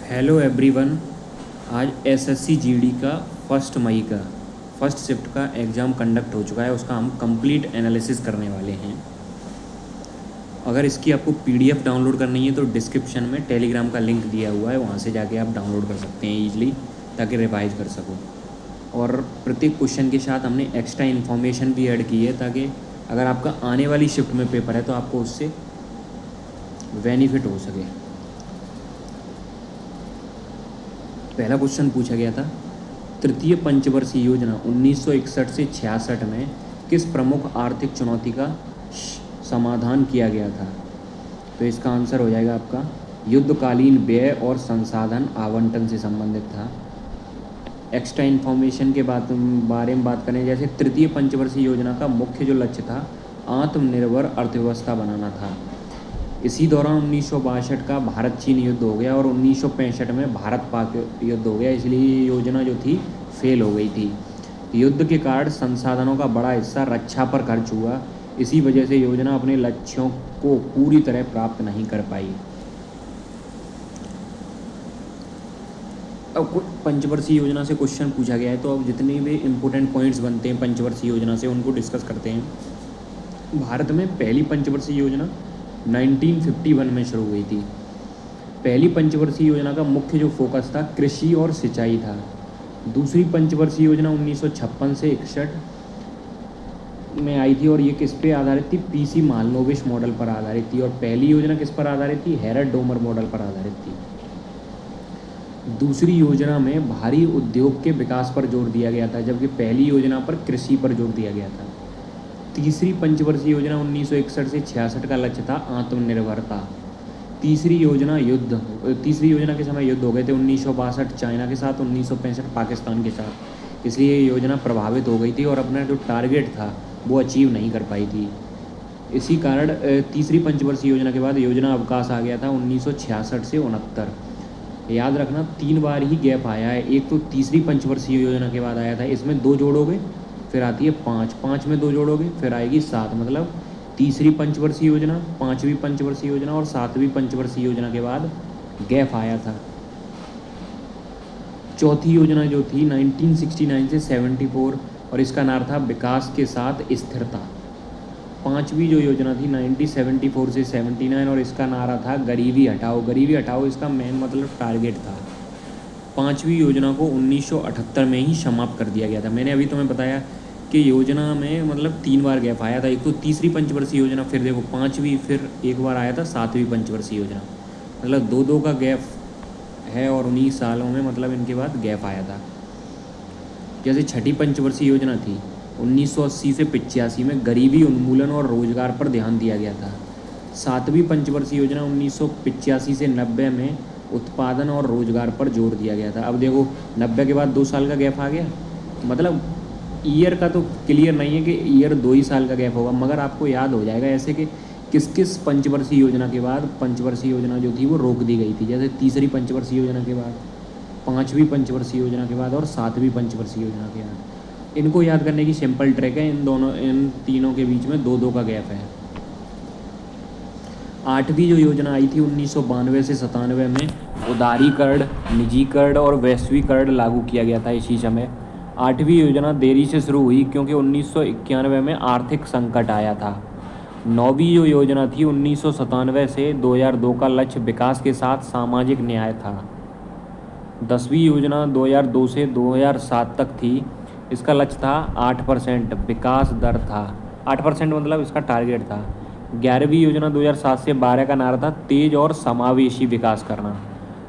Hello everyone. आज SSC GD का first shift का एग्ज़ाम कंडक्ट हो चुका है। उसका हम कंप्लीट एनालिसिस करने वाले हैं। अगर इसकी आपको पीडीएफ डाउनलोड करनी है तो डिस्क्रिप्शन में टेलीग्राम का लिंक दिया हुआ है, वहाँ से जाके आप डाउनलोड कर सकते हैं ईजिली, ताकि रिवाइज कर सको। और प्रत्येक क्वेश्चन के साथ हमने एक्स्ट्रा इन्फॉर्मेशन भी ऐड की है, ताकि अगर आपका आने वाली शिफ्ट में पेपर है तो आपको उससे बेनिफिट हो सके। पहला क्वेश्चन पूछा गया था, तृतीय पंचवर्षीय योजना 1961 से 66 में किस प्रमुख आर्थिक चुनौती का समाधान किया गया था? तो इसका आंसर हो जाएगा आपका युद्धकालीन व्यय और संसाधन आवंटन से संबंधित था। एक्स्ट्रा इन्फॉर्मेशन के बारे में बात करें, जैसे तृतीय पंचवर्षीय योजना का मुख्य जो लक्ष्य था आत्मनिर्भर अर्थव्यवस्था बनाना था। इसी दौरान 1962 का भारत चीन युद्ध हो गया और 1965 में भारत पाक युद्ध हो गया, इसलिए ये योजना जो थी फेल हो गई थी। युद्ध के कारण संसाधनों का बड़ा हिस्सा रक्षा पर खर्च हुआ, इसी वजह से योजना अपने लक्ष्यों को पूरी तरह प्राप्त नहीं कर पाई। अब पंचवर्षीय योजना से क्वेश्चन पूछा गया है, तो अब जितने भी इम्पोर्टेंट पॉइंट्स बनते हैं पंचवर्षीय योजना से उनको डिस्कस करते हैं। भारत में पहली पंचवर्षीय योजना 1951 में शुरू हुई थी। पहली पंचवर्षीय योजना का मुख्य जो फोकस था कृषि और सिंचाई था। दूसरी पंचवर्षीय योजना 1956 से 61 में आई थी और ये किस पे आधारित थी? पीसी महालनोबिस मॉडल पर आधारित थी। और पहली योजना किस पर आधारित थी? हेरल्ड डोमर मॉडल पर आधारित थी। दूसरी योजना में भारी उद्योग के विकास पर जोर दिया गया था, जबकि पहली योजना पर कृषि पर जोर दिया गया था। तीसरी पंचवर्षीय योजना 1961 से 66 का लक्ष्य था आत्मनिर्भरता। तीसरी योजना के समय युद्ध हो गए थे, 1962 चाइना के साथ, 1965 पाकिस्तान के साथ, इसलिए ये योजना प्रभावित हो गई थी और अपना जो टारगेट था वो अचीव नहीं कर पाई थी। इसी कारण तीसरी पंचवर्षीय योजना के बाद योजना अवकाश आ गया था 1966 से 69। याद रखना 3 बार ही गैप आया है। एक तो तीसरी पंचवर्षीय योजना के बाद आया था, इसमें 2 जोड़ोगे फिर आती है 5 में 2 जोड़ोगे फिर आएगी 7, मतलब तीसरी पंचवर्षीय योजना, 5वीं पंचवर्षीय योजना और 7वीं पंचवर्षीय योजना के बाद गैप आया था। चौथी योजना जो थी 1969 से 74 और इसका नाम था विकास के साथ स्थिरता। 5वीं जो योजना थी 1974 से 79 और इसका नारा था गरीबी हटाओ इसका मेन मतलब टारगेट था। 5वीं योजना को 1978 में ही समाप्त कर दिया गया था। मैंने अभी तुम्हें बताया कि योजना में मतलब 3 बार गैप आया था। एक तो तीसरी पंचवर्षीय योजना, फिर देखो 5वीं, फिर एक बार आया था 7वीं पंचवर्षीय योजना, मतलब 2 का गैप है और 19 सालों में मतलब इनके बाद गैप आया था। जैसे छठी पंचवर्षीय योजना थी 1980 से 85 में गरीबी उन्मूलन और रोजगार पर ध्यान दिया गया था। 7वीं पंचवर्षीय योजना 1985 से 90 में उत्पादन और रोजगार पर जोर दिया गया था। अब देखो 90 के बाद 2 साल का गैप आ गया, मतलब ईयर का तो क्लियर नहीं है कि ईयर 2 ही साल का गैप होगा, मगर आपको याद हो जाएगा ऐसे कि किस किस पंचवर्षीय योजना के बाद पंचवर्षीय योजना जो थी वो रोक दी गई थी। जैसे तीसरी पंचवर्षीय योजना के बाद, 5वीं पंचवर्षीय योजना के बाद और 7वीं पंचवर्षीय योजना के बाद। इनको याद करने की सिंपल ट्रिक है, इन तीनों के बीच में 2 का गैप है। 8वीं जो योजना आई थी 1992 से 97 में उदारीकरण, निजीकरण और वैश्वीकरण लागू किया गया था इसी समय। 8वीं योजना देरी से शुरू हुई क्योंकि 1991 में आर्थिक संकट आया था। 9वीं जो योजना थी 1997 से 2002 का लक्ष्य विकास के साथ सामाजिक न्याय था। 10वीं योजना 2002 से 2007 तक थी, इसका लक्ष्य था 8% विकास दर था, 8% मतलब इसका टारगेट था। 11वीं योजना 2007 से 12 का नारा था तेज और समावेशी विकास करना।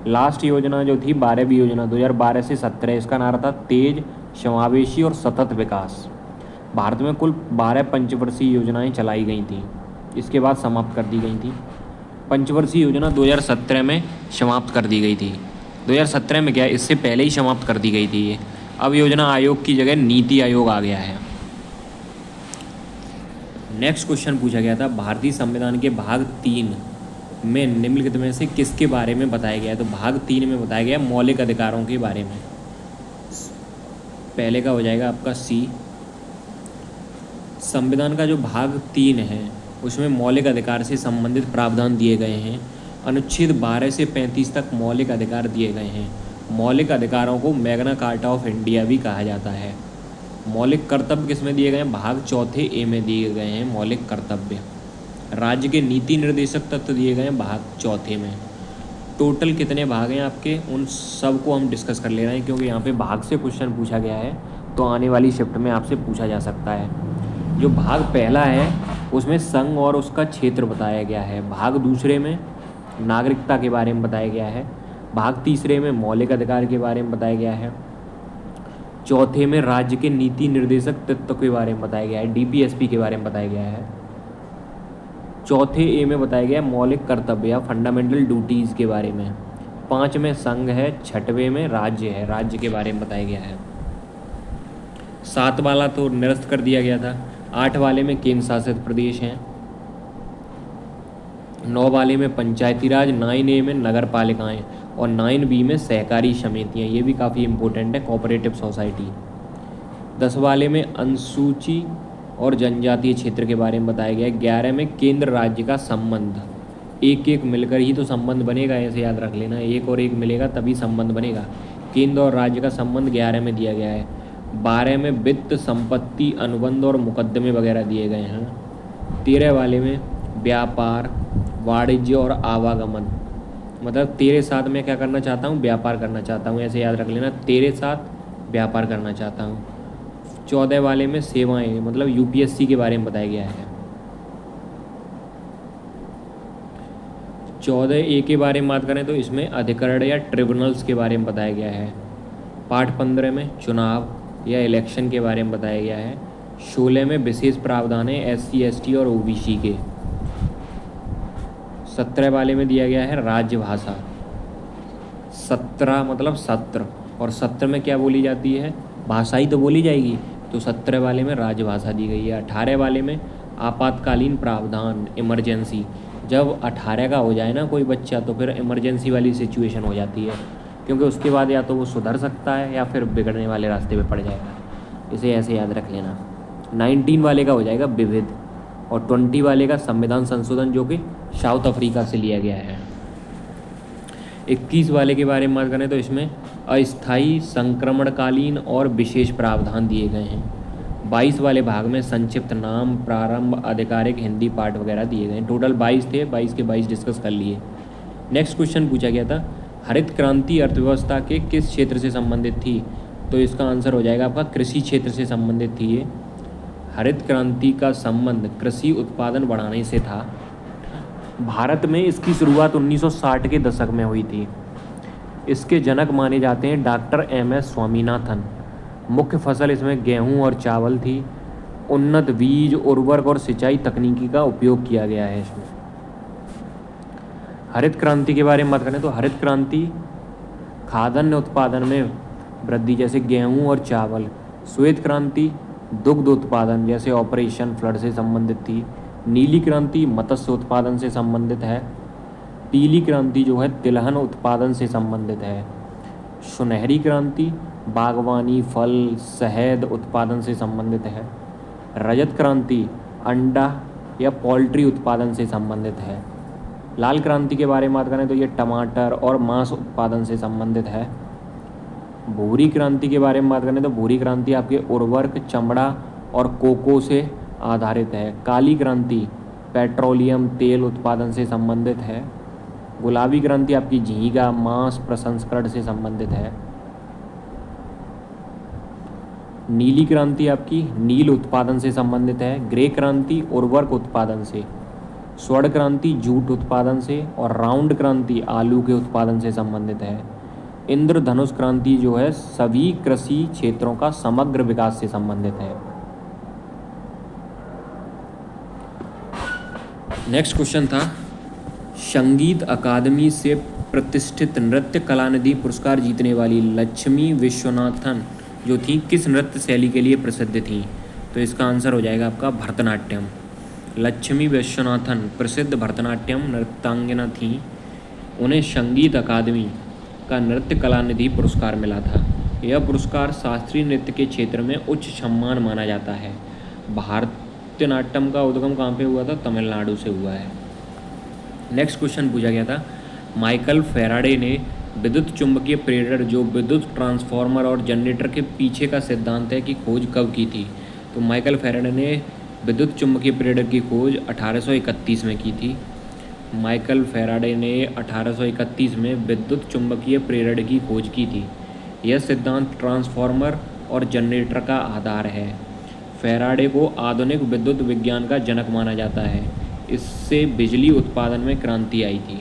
लास्ट योजना जो थी 12वीं योजना 2012 से 17, इसका नारा था तेज, समावेशी और सतत विकास। भारत में कुल 12 पंचवर्षीय योजनाएं चलाई गई थीं, इसके बाद समाप्त कर दी गई थी। पंचवर्षीय योजना 2017 में समाप्त कर दी गई थी। 2017 में क्या, इससे पहले ही समाप्त कर दी गई थी ये। अब योजना आयोग की जगह नीति आयोग आ गया है। नेक्स्ट क्वेश्चन पूछा गया था, भारतीय संविधान के भाग 3 में निम्नलिखित में से किसके बारे में बताया गया है? तो भाग 3 में बताया गया मौलिक अधिकारों के बारे में। पहले का हो जाएगा आपका सी। संविधान का जो भाग 3 है उसमें मौलिक अधिकार से संबंधित प्रावधान दिए गए हैं। अनुच्छेद 12 से 35 तक मौलिक अधिकार दिए गए हैं। मौलिक अधिकारों को मैग्ना कार्टा ऑफ इंडिया भी कहा जाता है। मौलिक कर्तव्य किसमें दिए गए हैं? भाग चौथे ए में दिए गए हैं मौलिक कर्तव्य। राज्य के नीति निर्देशक तत्व दिए गए हैं भाग चौथे में। टोटल कितने भाग हैं आपके, उन सब को हम डिस्कस कर ले रहे हैं, क्योंकि यहाँ पे भाग से क्वेश्चन पूछा गया है तो आने वाली शिफ्ट में आपसे पूछा जा सकता है। जो भाग पहला है उसमें संघ और उसका क्षेत्र बताया गया है। भाग दूसरे में नागरिकता के बारे में बताया गया है। भाग तीसरे में मौलिक अधिकार के बारे में बताया गया है। चौथे में राज्य के नीति निर्देशक तत्व के बारे में बताया गया है, डीपीएसपी के बारे में बताया गया है। चौथे ए में बताया गया है मौलिक कर्तव्य या फंडामेंटल ड्यूटीज़ के बारे में। 5 में संघ है, 6वें में राज्य है, राज्य के बारे में बताया गया है। 7 वाला तो निरस्त कर दिया गया था। 8 वाले में केंद्र शासित प्रदेश हैं। 9 वाले में पंचायती राज, 9A में नगर पालिकाएँ और 9B में सहकारी समितियाँ, ये भी काफ़ी इंपॉर्टेंट है, कोऑपरेटिव सोसाइटी। 10 वाले में अनुसूची और जनजातीय क्षेत्र के बारे में बताया गया है। 11 में केंद्र राज्य का संबंध, एक मिलकर ही तो संबंध बनेगा, ऐसे याद रख लेना, एक और एक मिलेगा तभी संबंध बनेगा। केंद्र और राज्य का संबंध 11 में दिया गया है। 12 में वित्त, संपत्ति, अनुबंध और मुकदमे वगैरह दिए गए हैं। 13 वाले में व्यापार, वाणिज्य और आवागमन, मतलब तेरे साथ मैं क्या करना चाहता हूँ, व्यापार करना चाहता हूँ, ऐसे याद रख लेना, तेरे साथ व्यापार करना चाहता हूँ। 14 वाले में सेवाएं, मतलब यूपीएससी के बारे में बताया गया है। 14A के बारे में बात करें तो इसमें अधिकरण या ट्रिब्यूनल्स के बारे में बताया गया है। पाठ 15 में चुनाव या इलेक्शन के बारे में बताया गया है। 16 में विशेष प्रावधान है SC ST और OBC के। 17 वाले में दिया गया है राजभाषा। 17 मतलब सत्र, और सत्र में क्या बोली जाती है, भाषा ही तो बोली जाएगी, तो 17 वाले में राजभाषा दी गई है। 18 वाले में आपातकालीन प्रावधान, इमरजेंसी, जब 18 का हो जाए ना कोई बच्चा तो फिर इमरजेंसी वाली सिचुएशन हो जाती है, क्योंकि उसके बाद या तो वो सुधर सकता है या फिर बिगड़ने वाले रास्ते पे पड़ जाएगा, इसे ऐसे याद रख लेना। 19 वाले का हो जाएगा विविध, और 20 वाले का संविधान संशोधन जो कि साउथ अफ्रीका से लिया गया है। 21 वाले के बारे में बात करें तो इसमें अस्थायी, संक्रमणकालीन और विशेष प्रावधान दिए गए हैं। 22 वाले भाग में संक्षिप्त नाम, प्रारंभ, आधिकारिक हिंदी पाठ वगैरह दिए गए हैं। टोटल 22 थे, 22 के 22 डिस्कस कर लिए। नेक्स्ट क्वेश्चन पूछा गया था, हरित क्रांति अर्थव्यवस्था के किस क्षेत्र से संबंधित थी? तो इसका आंसर हो जाएगा आपका कृषि क्षेत्र से संबंधित थी ये। हरित क्रांति का संबंध कृषि उत्पादन बढ़ाने से था। भारत में इसकी शुरुआत 1960 के दशक में हुई थी। इसके जनक माने जाते हैं डॉक्टर MS स्वामीनाथन। मुख्य फसल इसमें गेहूं और चावल थी। उन्नत बीज, उर्वरक और सिंचाई तकनीकी का उपयोग किया गया है इसमें। हरित क्रांति के बारे में बात करें तो हरित क्रांति खाद्यान्न उत्पादन में वृद्धि जैसे गेहूं और चावल। श्वेत क्रांति दुग्ध उत्पादन जैसे ऑपरेशन फ्लड से संबंधित थी। नीली क्रांति मत्स्य उत्पादन से संबंधित है। पीली क्रांति जो है तिलहन उत्पादन से संबंधित है। सुनहरी क्रांति बागवानी, फल, शहद उत्पादन से संबंधित है। रजत क्रांति अंडा या पोल्ट्री उत्पादन से संबंधित है। लाल क्रांति के बारे में बात करें तो ये टमाटर और मांस उत्पादन से संबंधित है। भूरी क्रांति के बारे में बात करें तो भूरी क्रांति आपके उर्वरक, चमड़ा और कोको से आधारित है। काली क्रांति पेट्रोलियम तेल उत्पादन से संबंधित है। गुलाबी क्रांति आपकी झींगा, मांस प्रसंस्करण से संबंधित है। नीली क्रांति आपकी नील उत्पादन से संबंधित है। ग्रे क्रांति उर्वरक उत्पादन से। स्वर्ण क्रांति जूट उत्पादन से, और राउंड क्रांति आलू के उत्पादन से संबंधित है। इंद्रधनुष क्रांति जो है सभी कृषि क्षेत्रों का समग्र विकास से संबंधित है। नेक्स्ट क्वेश्चन था, संगीत अकादमी से प्रतिष्ठित नृत्य कलानिधि पुरस्कार जीतने वाली लक्ष्मी विश्वनाथन जो थी किस नृत्य शैली के लिए प्रसिद्ध थी? तो इसका आंसर हो जाएगा आपका भरतनाट्यम। लक्ष्मी विश्वनाथन प्रसिद्ध भरतनाट्यम नृत्यांगना थी। उन्हें संगीत अकादमी का नृत्य कलानिधि पुरस्कार मिला था। यह पुरस्कार शास्त्रीय नृत्य के क्षेत्र में उच्च सम्मान माना जाता है। भारतनाट्यम का उद्गम कहाँ पे हुआ था? तमिलनाडु से हुआ है। नेक्स्ट क्वेश्चन पूछा गया था, माइकल फैराडे ने विद्युत चुम्बकीय प्रेरण जो विद्युत ट्रांसफार्मर और जनरेटर के पीछे का सिद्धांत है की खोज कब की थी? तो माइकल फैराडे ने विद्युत चुम्बकीय प्रेरण की खोज 1831 में की थी। माइकल फैराडे ने 1831 में विद्युत चुम्बकीय प्रेरण की खोज की थी। यह सिद्धांत ट्रांसफार्मर और जनरेटर का आधार है। फैराडे को आधुनिक विद्युत विज्ञान का जनक माना जाता है। इससे बिजली उत्पादन में क्रांति आई थी।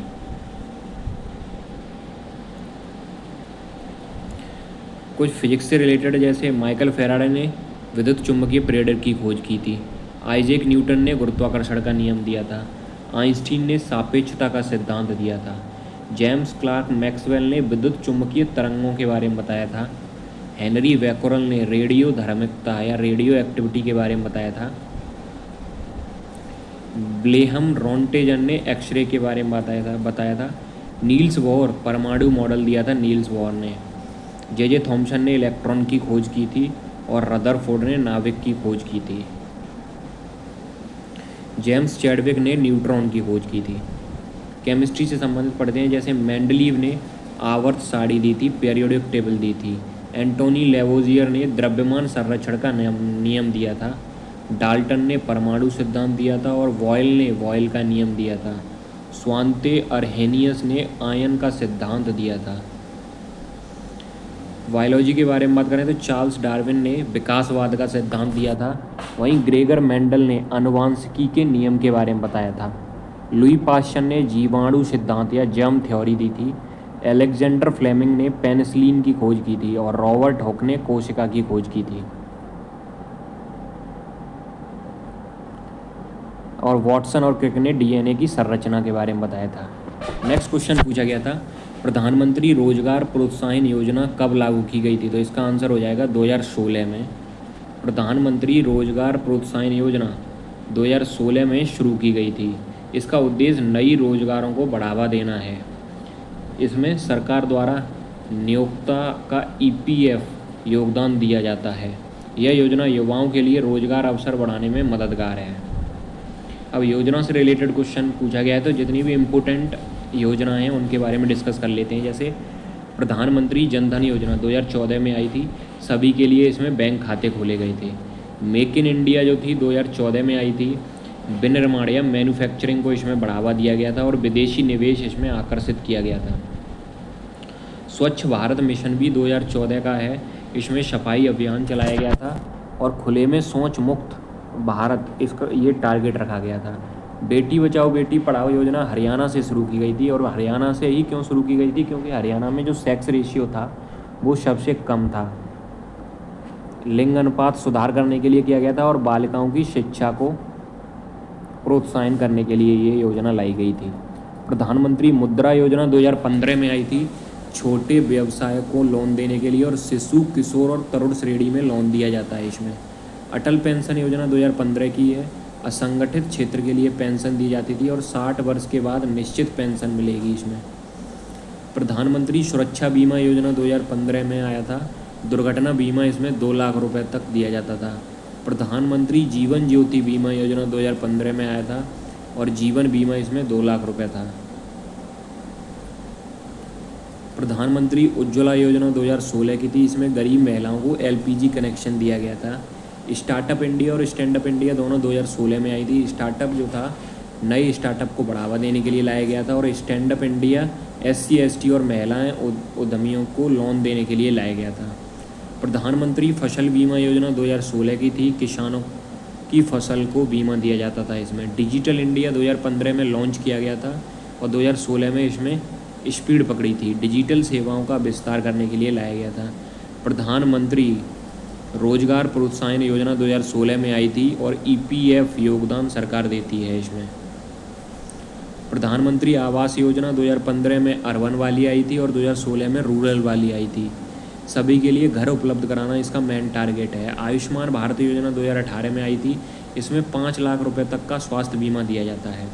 कुछ फिजिक्स से रिलेटेड, जैसे माइकल फैराडे ने विद्युत चुम्बकीय प्रेरण की खोज की थी। आइजैक न्यूटन ने गुरुत्वाकर्षण का नियम दिया था। आइंस्टीन ने सापेक्षता का सिद्धांत दिया था। जेम्स क्लार्क मैक्सवेल ने विद्युत चुम्बकीय तरंगों के बारे में बताया था। हेनरी बैकरल ने रेडियो धार्मिकता या रेडियो एक्टिविटी के बारे में बताया था। ब्लेहम रॉन्टेजन ने एक्सरे के बारे में बताया था। नील्स बोर परमाणु मॉडल दिया था नील्स बोर ने। जे थॉमसन ने इलेक्ट्रॉन की खोज की थी और रदरफोर्ड ने नाभिक की खोज की थी। जेम्स चैडविक ने न्यूट्रॉन की खोज की थी। केमिस्ट्री से संबंधित पढ़ते हैं, जैसे मेंडलीव ने आवर्त सारणी दी थी, पीरियोडिक टेबल दी थी। एंटोनी लेवोजियर ने द्रव्यमान संरक्षण का नियम दिया था। डाल्टन ने परमाणु सिद्धांत दिया था और वॉयल ने वॉयल का नियम दिया था। स्वांते अर्हेनियस ने आयन का सिद्धांत दिया था। बायोलॉजी के बारे में बात करें तो चार्ल्स डार्विन ने विकासवाद का सिद्धांत दिया था। वहीं ग्रेगर मेंडल ने आनुवांशिकी के नियम के बारे में बताया था। लुई पाश्चर ने जीवाणु सिद्धांत या जर्म थ्योरी दी थी। एलेक्जेंडर फ्लेमिंग ने पेनिसिलिन की खोज की थी और रॉबर्ट हुक ने कोशिका की खोज की थी। और वॉटसन और क्रिक ने डीएनए की संरचना के बारे में बताया था। नेक्स्ट क्वेश्चन पूछा गया था, प्रधानमंत्री रोजगार प्रोत्साहन योजना कब लागू की गई थी? तो इसका आंसर हो जाएगा 2016 में। प्रधानमंत्री रोजगार प्रोत्साहन योजना 2016 में शुरू की गई थी। इसका उद्देश्य नई रोजगारों को बढ़ावा देना है। इसमें सरकार द्वारा नियोक्ता का ईपीएफ योगदान दिया जाता है। यह योजना युवाओं के लिए रोजगार अवसर बढ़ाने में मददगार है। अब योजना से रिलेटेड क्वेश्चन पूछा गया है, तो जितनी भी इम्पोर्टेंट योजनाएं हैं उनके बारे में डिस्कस कर लेते हैं। जैसे प्रधानमंत्री जनधन योजना 2014 में आई थी, सभी के लिए इसमें बैंक खाते खोले गए थे। मेक इन इंडिया जो थी 2014 में आई थी, विनिर्माण या मैन्युफैक्चरिंग को इसमें बढ़ावा दिया गया था और विदेशी निवेश इसमें आकर्षित किया गया था। स्वच्छ भारत मिशन भी 2014 का है, इसमें सफाई अभियान चलाया गया था और खुले में शौच मुक्त भारत इसका ये टारगेट रखा गया था। बेटी बचाओ बेटी पढ़ाओ योजना हरियाणा से शुरू की गई थी और हरियाणा से ही क्यों शुरू की गई थी? क्योंकि हरियाणा में जो सेक्स रेशियो था वो सबसे कम था। लिंग अनुपात सुधार करने के लिए किया गया था और बालिकाओं की शिक्षा को प्रोत्साहन करने के लिए ये योजना लाई गई थी। प्रधानमंत्री मुद्रा योजना 2015 में आई थी, छोटे व्यवसाय को लोन देने के लिए, और शिशु किशोर और तरुण श्रेणी में लोन दिया जाता है इसमें। अटल पेंशन योजना 2015 की है, असंगठित क्षेत्र के लिए पेंशन दी जाती थी और 60 वर्ष के बाद निश्चित पेंशन मिलेगी इसमें। प्रधानमंत्री सुरक्षा बीमा योजना 2015 में आया था, दुर्घटना बीमा इसमें 2 लाख रुपए तक दिया जाता था। प्रधानमंत्री जीवन ज्योति बीमा योजना 2015 में आया था और जीवन बीमा इसमें 2 लाख रुपए था। प्रधानमंत्री उज्ज्वला योजना 2016 की थी, इसमें गरीब महिलाओं को एलपीजी कनेक्शन दिया गया था। स्टार्टअप इंडिया और स्टैंड अप इंडिया दोनों 2016 में आई थी। स्टार्टअप जो था नए स्टार्टअप को बढ़ावा देने के लिए लाया गया था और stand up India SC ST और महिलाएं उद्यमियों को लोन देने के लिए लाया गया था। प्रधानमंत्री फसल बीमा योजना 2016 की थी, किसानों की फसल को बीमा दिया जाता था इसमें। डिजिटल इंडिया 2015 में लॉन्च किया गया था और 2016 में इसमें स्पीड पकड़ी थी। डिजिटल सेवाओं का विस्तार करने के लिए लाया गया था। प्रधानमंत्री रोजगार प्रोत्साहन योजना 2016 में आई थी और EPF योगदान सरकार देती है इसमें। प्रधानमंत्री आवास योजना 2015 में अर्बन वाली आई थी और 2016 में रूरल वाली आई थी। सभी के लिए घर उपलब्ध कराना इसका मेन टारगेट है। आयुष्मान भारत योजना 2018 में आई थी, इसमें 5 लाख रुपए तक का स्वास्थ्य बीमा दिया जाता है।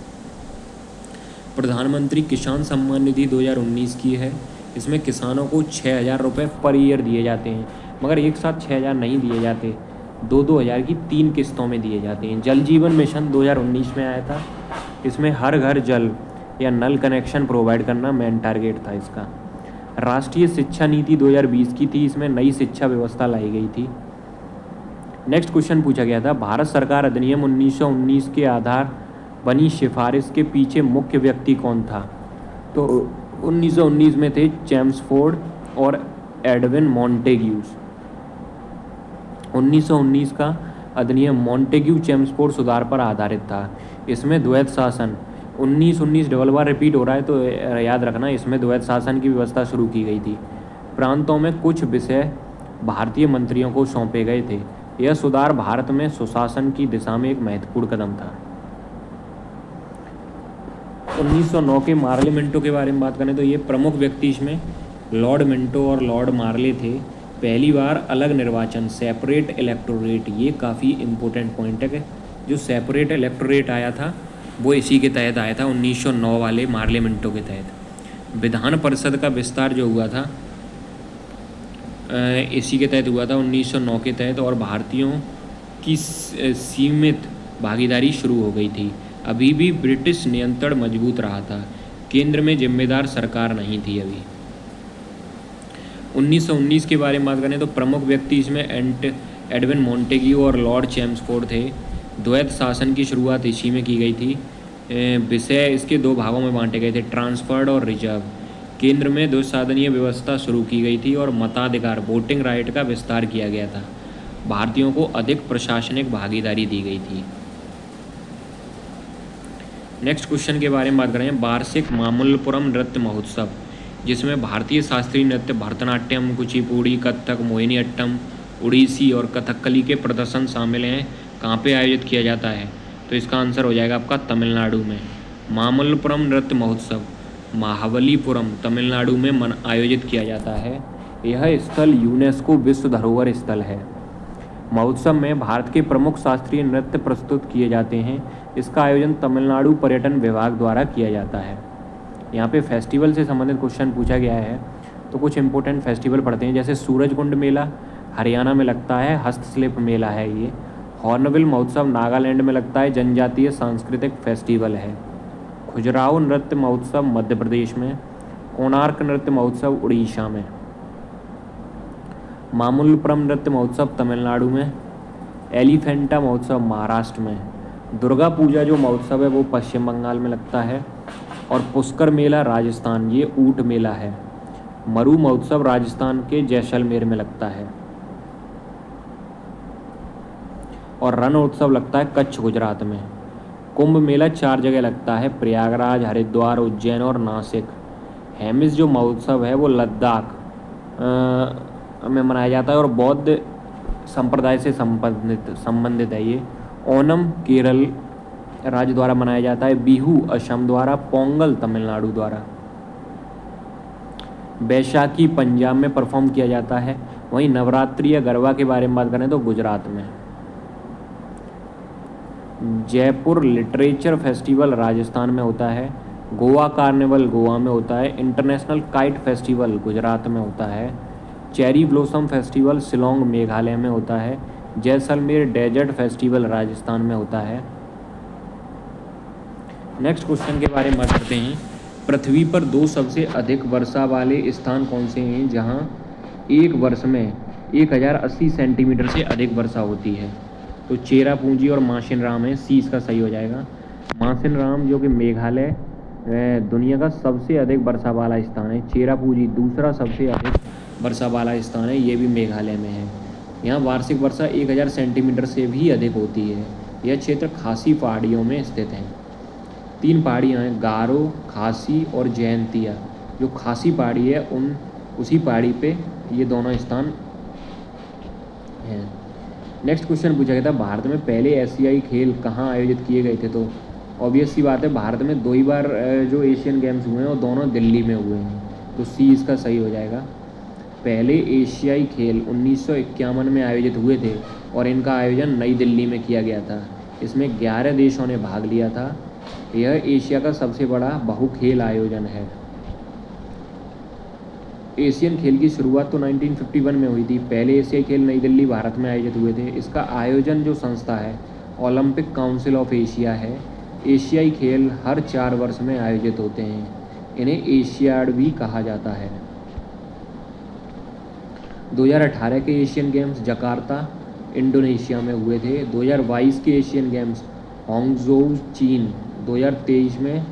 प्रधानमंत्री किसान सम्मान निधि 2019 की है, इसमें किसानों को 6,000 रुपये पर ईयर दिए जाते हैं, मगर एक साथ 6,000 नहीं दिए जाते, 2-2 हज़ार की 3 किस्तों में दिए जाते हैं। जल जीवन मिशन 2019 में आया था, इसमें हर घर जल या नल कनेक्शन प्रोवाइड करना मेन टारगेट था इसका। राष्ट्रीय शिक्षा नीति 2020 की थी, इसमें नई शिक्षा व्यवस्था लाई गई थी। नेक्स्ट क्वेश्चन पूछा गया था, भारत सरकार अधिनियम 1919 के आधार बनी सिफारिश के पीछे मुख्य व्यक्ति कौन था? तो 1919 में थे चेम्सफोर्ड और एडविन मॉन्टेग्यूज। 1919 का अधिनियम मॉन्टेग्यू चेम्सफोर्ड सुधार पर आधारित था। इसमें द्वैत शासन 1919 डबल बार रिपीट हो रहा है तो याद रखना, इसमें द्वैत शासन की व्यवस्था शुरू की गई थी। प्रांतों में कुछ विषय भारतीय मंत्रियों को सौंपे गए थे। यह सुधार भारत में सुशासन की दिशा में एक महत्वपूर्ण कदम था। 1909 के मार्ले मिंटो के बारे में बात करें तो ये प्रमुख व्यक्ति इसमें लॉर्ड मिंटो और लॉर्ड मार्ले थे। पहली बार अलग निर्वाचन, सेपरेट इलेक्टोरेट, ये काफ़ी इम्पोर्टेंट पॉइंट है कि जो सेपरेट इलेक्टोरेट आया था वो इसी के तहत आया था, 1909 वाले मार्ले मिंटो के तहत। विधान परिषद का विस्तार जो हुआ था इसी के तहत हुआ था, 1909 के तहत, और भारतीयों की सीमित भागीदारी शुरू हो गई थी। अभी भी ब्रिटिश नियंत्रण मजबूत रहा था, केंद्र में जिम्मेदार सरकार नहीं थी अभी। 1919 के बारे में बात करें तो प्रमुख व्यक्ति इसमें एडविन मॉन्टेग्यू और लॉर्ड चेम्सफोर्ड थे। द्वैत शासन की शुरुआत इसी में की गई थी। विषय इसके दो भागों में बांटे गए थे, ट्रांसफर्ड और रिजर्व। केंद्र में द्विसाधनीय व्यवस्था शुरू की गई थी और मताधिकार, वोटिंग राइट का विस्तार किया गया था। भारतीयों को अधिक प्रशासनिक भागीदारी दी गई थी। नेक्स्ट क्वेश्चन के बारे में बात करें, वार्षिक मामल्लपुरम नृत्य महोत्सव, जिसमें भारतीय शास्त्रीय नृत्य भरतनाट्यम, कुचिपुड़ी, कथक, मोहिनीअट्टम, उड़ीसी और कथकली के प्रदर्शन शामिल हैं, कहाँ पे आयोजित किया जाता है? तो इसका आंसर हो जाएगा आपका तमिलनाडु में। मामल्लपुरम नृत्य महोत्सव महाबलीपुरम तमिलनाडु में आयोजित किया जाता है। यह स्थल यूनेस्को विश्व धरोहर स्थल है। महोत्सव में भारत के प्रमुख शास्त्रीय नृत्य प्रस्तुत किए जाते हैं। इसका आयोजन तमिलनाडु पर्यटन विभाग द्वारा किया जाता है। यहाँ पे फेस्टिवल से संबंधित क्वेश्चन पूछा गया है, तो कुछ इंपॉर्टेंट फेस्टिवल पढ़ते हैं, जैसे सूरजकुंड मेला हरियाणा में लगता है, हस्तशिल्प मेला है ये। हॉर्नबिल महोत्सव नागालैंड में लगता है, जनजातीय सांस्कृतिक फेस्टिवल है। खजुराहो नृत्य महोत्सव मध्य प्रदेश में। कोणार्क नृत्य महोत्सव उड़ीसा में। मामल्लपुरम नृत्य महोत्सव तमिलनाडु में। एलिफेंटा महोत्सव महाराष्ट्र में। दुर्गा पूजा जो महोत्सव है वो पश्चिम बंगाल में लगता है। और पुष्कर मेला राजस्थान, ये ऊंट मेला है। मरु महोत्सव राजस्थान के जैसलमेर में लगता है। और रण उत्सव लगता है कच्छ गुजरात में। कुंभ मेला 4 जगह लगता है, प्रयागराज, हरिद्वार, उज्जैन और नासिक। हेमिस जो महोत्सव है वो लद्दाख में मनाया जाता है और बौद्ध संप्रदाय से संबंधित है ये। ओनम केरल राज्य द्वारा मनाया जाता है, बिहू असम द्वारा, पोंगल तमिलनाडु द्वारा। बैसाखी पंजाब में परफॉर्म किया जाता है। वहीं नवरात्रि या गरबा के बारे में बात करें तो गुजरात में। जयपुर लिटरेचर फेस्टिवल राजस्थान में होता है। गोवा कार्निवल गोवा में होता है। इंटरनेशनल काइट फेस्टिवल गुजरात में होता है। Cherry blossom festival Shillong Meghalaya में होता है। जैसलमेर डेजर्ट फेस्टिवल राजस्थान में होता है। नेक्स्ट क्वेश्चन के बारे में बात करते हैं, पृथ्वी पर 2 सबसे अधिक वर्षा वाले स्थान कौन से हैं जहां एक वर्ष में 1080 सेंटीमीटर से अधिक वर्षा होती है? तो चेरापूंजी और माशिनराम है, सी इसका सही हो जाएगा। माशिनराम जो कि मेघालय दुनिया का सबसे अधिक वर्षा वाला स्थान है। चेरापूंजी दूसरा सबसे अधिक वर्षा वाला स्थान है, ये भी मेघालय में है। यहाँ वार्षिक वर्षा 1000 सेंटीमीटर से भी अधिक होती है। यह क्षेत्र खासी पहाड़ियों में स्थित है। 3 पहाड़ियाँ हैं, गारो, खासी और जयंतिया। जो खासी पहाड़ी है उसी पहाड़ी पे ये दोनों स्थान हैं। नेक्स्ट क्वेश्चन पूछा गया था, भारत में पहले एशियाई खेल कहाँ आयोजित किए गए थे? तो ऑब्वियस सी बात है, भारत में 2 ही बार जो एशियन गेम्स हुए हैं वो दोनों दिल्ली में हुए हैं, तो सी इसका सही हो जाएगा। पहले एशियाई खेल 1951 में आयोजित हुए थे और इनका आयोजन नई दिल्ली में किया गया था। इसमें 11 देशों ने भाग लिया था। यह एशिया का सबसे बड़ा बहुखेल आयोजन है। एशियन खेल की शुरुआत तो 1951 में हुई थी। पहले एशियाई खेल नई दिल्ली भारत में आयोजित हुए थे। इसका आयोजन जो संस्था है ओलंपिक काउंसिल ऑफ एशिया है। एशियाई खेल हर 4 वर्ष में आयोजित होते हैं, इन्हें एशियाड भी कहा जाता है। 2018 के एशियन गेम्स जकार्ता इंडोनेशिया में हुए थे। 2022 के एशियन गेम्स हांगझोउ चीन 2023 में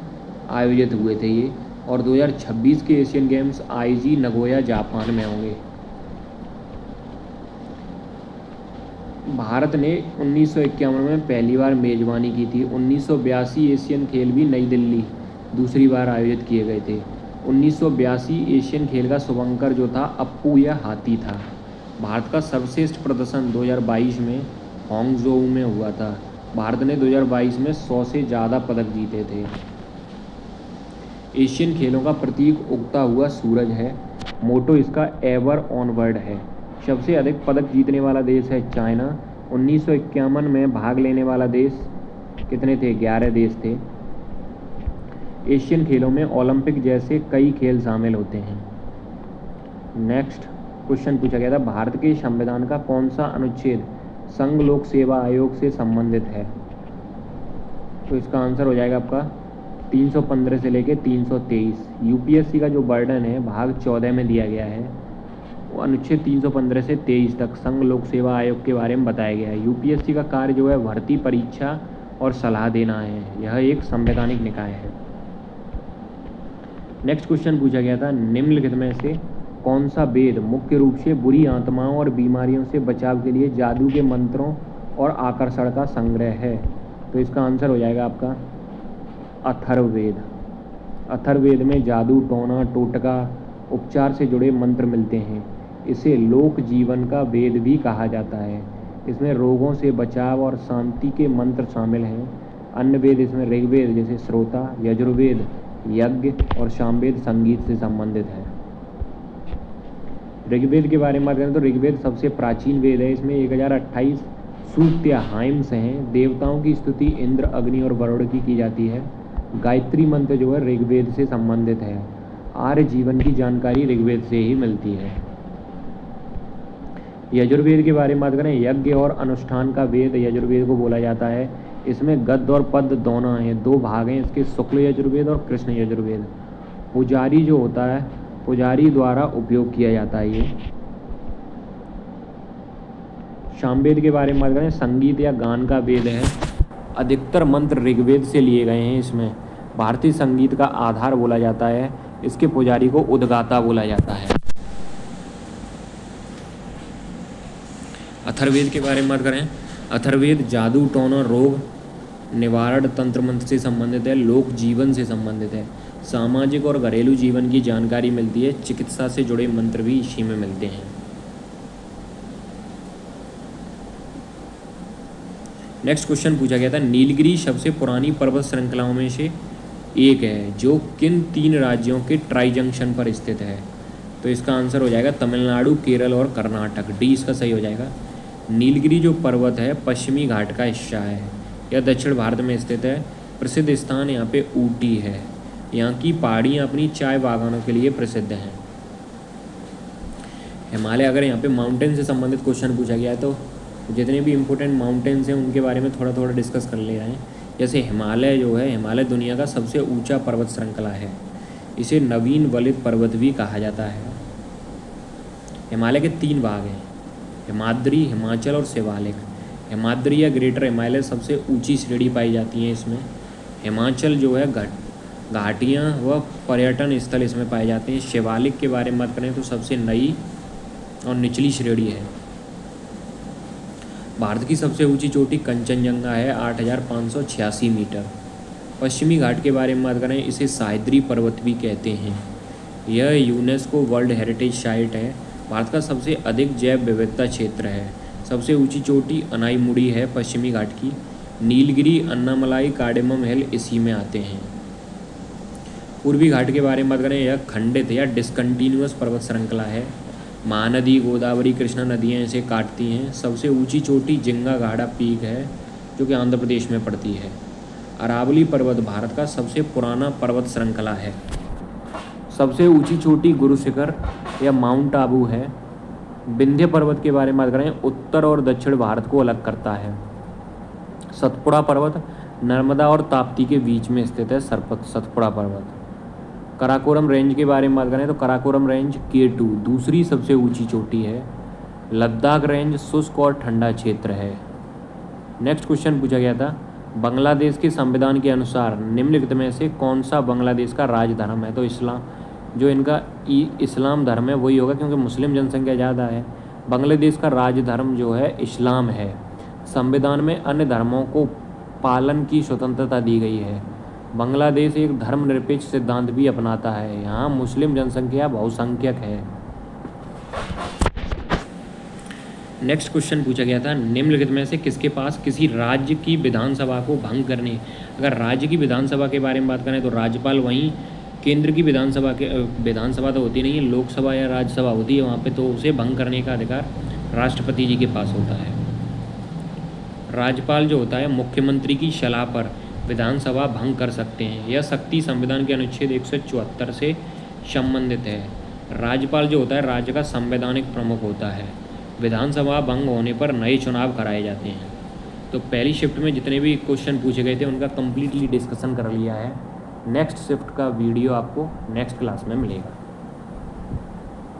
आयोजित हुए थे ये, और 2026 के Asian games IG Nagoya Japan में होंगे। भारत ने 1951 में पहली बार मेज़बानी की थी। 1982 एशियन खेल भी नई दिल्ली दूसरी बार आयोजित किए गए थे। 1982 एशियन खेल का शुभंकर जो था अप्पू या हाथी था। भारत का सर्वश्रेष्ठ प्रदर्शन 2022 में हांगझोउ में हुआ था। भारत ने 2022 में 100 से ज़्यादा पदक जीते थे। एशियन खेलों का प्रतीक उगता हुआ सूरज है। मोटो इसका एवर ऑनवर्ड है। सबसे अधिक पदक जीतने वाला देश है चाइना। 1951 में भाग लेने वाला देश कितने थे? 11 देश थे। एशियन खेलों में ओलंपिक जैसे कई खेल शामिल होते हैं। नेक्स्ट क्वेश्चन पूछा गया था, भारत के संविधान का कौन सा अनुच्छेद संघ लोक सेवा आयोग से संबंधित है? तो इसका आंसर हो जाएगा आपका 315 से लेके 323। यूपीएससी का जो बर्डन है भाग 14 में दिया गया है, वो अनुच्छेद 315 से 23 तक संघ लोक सेवा आयोग के बारे में बताया गया है। यूपीएससी का कार्य जो है भर्ती, परीक्षा और सलाह देना है। यह एक संवैधानिक निकाय है। नेक्स्ट क्वेश्चन पूछा गया था, निम्नलिखित में से कौन सा वेद मुख्य रूप से बुरी आत्माओं और बीमारियों से बचाव के लिए जादू के मंत्रों और आकर्षण का संग्रह है? तो इसका आंसर हो जाएगा आपका अथर्ववेद। अथर्ववेद में जादू, टोना, टोटका, उपचार से जुड़े मंत्र मिलते हैं। इसे लोक जीवन का वेद भी कहा जाता है। इसमें रोगों से बचाव और शांति के मंत्र शामिल हैं। अन्य वेद इसमें ऋग्वेद जैसे श्रोता, यजुर्वेद यज्ञ और सामवेद संगीत से संबंधित है। ऋग्वेद के बारे में बात करें तो ऋग्वेद सबसे प्राचीन वेद है। इसमें 1028 सूक्त या हाइम्स हैं। देवताओं की स्तुति इंद्र, अग्नि और वरुण की जाती है। गायत्री मंत्र जो है ऋग्वेद से संबंधित है। आर्य जीवन की जानकारी ऋग्वेद से ही मिलती है। यजुर्वेद के बारे में बात करें, यज्ञ और अनुष्ठान का वेद यजुर्वेद को बोला जाता है। इसमें गद्य और पद्य दोनों हैं, 2 भाग हैं इसके, शुक्ल यजुर्वेद और कृष्ण यजुर्वेद। पुजारी जो होता है, पुजारी द्वारा उपयोग किया जाता है ये। सामवेद के बारे में बात करें, संगीत या गान का वेद है। अधिकतर मंत्र ऋग्वेद से लिए गए हैं। इसमें भारतीय संगीत का आधार बोला जाता है। इसके पुजारी को उद्गाता बोला जाता है। अथर्ववेद के बारे में बात करें, अथर्ववेद जादू, टोना, रोग निवारण तंत्र मंत्र से संबंधित है। लोक जीवन से संबंधित है। सामाजिक और घरेलू जीवन की जानकारी मिलती है। चिकित्सा से जुड़े मंत्र भी इसी में मिलते हैं। नेक्स्ट क्वेश्चन पूछा गया था, नीलगिरी सबसे पुरानी पर्वत श्रृंखलाओं में से एक है जो किन 3 राज्यों के ट्राई जंक्शन पर स्थित है? तो इसका आंसर हो जाएगा तमिलनाडु, केरल और कर्नाटक। डी इसका सही हो जाएगा। नीलगिरी जो पर्वत है पश्चिमी घाट का हिस्सा है। यह दक्षिण भारत में स्थित है। प्रसिद्ध स्थान यहाँ पे ऊटी है। यहाँ की पहाड़ियाँ अपनी चाय बागानों के लिए प्रसिद्ध हैं। हिमालय, अगर यहाँ पे माउंटेन से संबंधित क्वेश्चन पूछा गया है तो जितने भी इम्पोर्टेंट माउंटेन्स हैं उनके बारे में थोड़ा थोड़ा डिस्कस कर ले रहे हैं। जैसे हिमालय जो है, हिमालय दुनिया का सबसे ऊंचा पर्वत श्रृंखला है। इसे नवीन वलित पर्वत भी कहा जाता है। हिमालय के 3 भाग हैं, हिमाद्री, हिमाचल और शिवालिक। हिमाद्री या ग्रेटर हिमालय सबसे ऊंची श्रेणी पाई जाती है इसमें। हिमाचल जो है घाटियाँ व पर्यटन स्थल इसमें पाए जाते हैं। शिवालिक के बारे में बात करें तो सबसे नई और निचली श्रेणी है। भारत की सबसे ऊंची चोटी कंचनजंगा है 8586 मीटर। पश्चिमी घाट के बारे में बात करें, इसे सह्याद्री पर्वत भी कहते हैं। यह यूनेस्को वर्ल्ड हेरिटेज साइट है। भारत का सबसे अधिक जैव विविधता क्षेत्र है। सबसे ऊंची चोटी अनाईमुड़ी है पश्चिमी घाट की। नीलगिरी, अन्नामलाई, कार्डेमम हिल इसी में आते हैं। पूर्वी घाट के बारे में बात करें, यह खंडित या डिसकंटिन्यूअस पर्वत श्रृंखला है। महानदी, गोदावरी, कृष्णा नदियाँ इसे काटती हैं। सबसे ऊंची चोटी जिंगा घाड़ा पीक है जो कि आंध्र प्रदेश में पड़ती है। अरावली पर्वत भारत का सबसे पुराना पर्वत श्रृंखला है। सबसे ऊंची चोटी गुरु शिखर या माउंट आबू है। विंध्य पर्वत के बारे में बात करें, उत्तर और दक्षिण भारत को अलग करता है। सतपुड़ा पर्वत नर्मदा और ताप्ती के बीच में स्थित है सतपुड़ा पर्वत। कराकोरम रेंज के बारे में बात करें तो कराकोरम रेंज K2 दूसरी सबसे ऊंची चोटी है। लद्दाख रेंज शुष्क और ठंडा क्षेत्र है। नेक्स्ट क्वेश्चन पूछा गया था, बांग्लादेश के संविधान के अनुसार निम्नलिखित में से कौन सा बांग्लादेश का राज धर्म है? तो इस्लाम, जो इनका इस्लाम धर्म है वही होगा, क्योंकि मुस्लिम जनसंख्या ज़्यादा है। बांग्लादेश का राज धर्म जो है इस्लाम है। संविधान में अन्य धर्मों को पालन की स्वतंत्रता दी गई है। बांग्लादेश एक धर्मनिरपेक्ष सिद्धांत भी अपनाता है। यहाँ मुस्लिम जनसंख्या बहुसंख्यक है। नेक्स्ट क्वेश्चन पूछा गया था, निम्नलिखित में से किसके पास किसी राज्य की विधानसभा को भंग करने, अगर राज्य की विधानसभा के बारे में बात करें तो राज्यपाल, वहीं केंद्र की विधानसभा तो होती नहीं है, लोकसभा या राज्यसभा होती है वहाँ पे, तो उसे भंग करने का अधिकार राष्ट्रपति जी के पास होता है। राज्यपाल जो होता है मुख्यमंत्री की सलाह पर विधानसभा भंग कर सकते हैं। यह शक्ति संविधान के अनुच्छेद 174 से संबंधित है। राज्यपाल जो होता है राज्य का संवैधानिक प्रमुख होता है। विधानसभा भंग होने पर नए चुनाव कराए जाते हैं। तो पहली शिफ्ट में जितने भी क्वेश्चन पूछे गए थे उनका कंप्लीटली डिस्कशन कर लिया है। नेक्स्ट शिफ्ट का वीडियो आपको नेक्स्ट क्लास में मिलेगा।